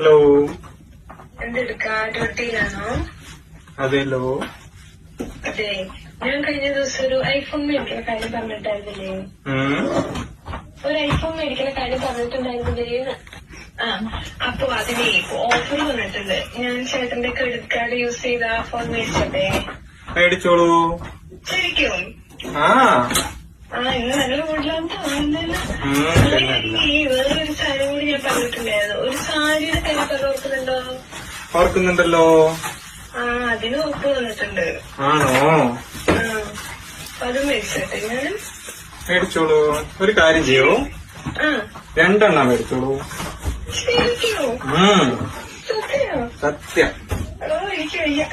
Hello. എന്തെടുക്കാ? ഡ്യൂട്ടിയിലാണോ? അതെല്ലോ. അതെ, ഞാൻ കഴിഞ്ഞ ദിവസം ഒരു ഐഫോൺ മേടിക്കുന്ന കാര്യം പറഞ്ഞിട്ടായിരുന്നില്ലേ? ഒരു ഐഫോൺ മേടിക്കുന്ന കാര്യം പറഞ്ഞിട്ടുണ്ടായിരുന്നില്ലേ? അപ്പൊ അതിന് ഓഫർ വന്നിട്ടുണ്ട്. ഞാൻ ചേട്ടന്റെ ക്രെഡിറ്റ് കാർഡ് യൂസ് ചെയ്ത ആ ഫോൺ മേടിച്ചോട്ടെ? മേടിച്ചോളൂ. ശരിക്കും? ഇന്ന് നല്ല കൂടുതലാണ് തോന്നുന്നല്ലോ. വേറൊരു സാരി കൂടി ഞാൻ പറഞ്ഞിട്ടുണ്ടായിരുന്നു. ഒരു സാരിയുടെ കാര്യം പറഞ്ഞ് ഓർക്കുന്നുണ്ടോ? ഓർക്കുന്നുണ്ടല്ലോ. അതിന് ഓഫർ വന്നിട്ടുണ്ട്. ആണോ? അത് മേടിച്ചോട്ടെ ഞാൻ? മേടിച്ചോളൂ. ഒരു കാര്യം ചെയ്യൂ, 2 മേടിച്ചോളൂ. ശരിക്കോ? സത്യം. എനിക്ക് വയ്യ.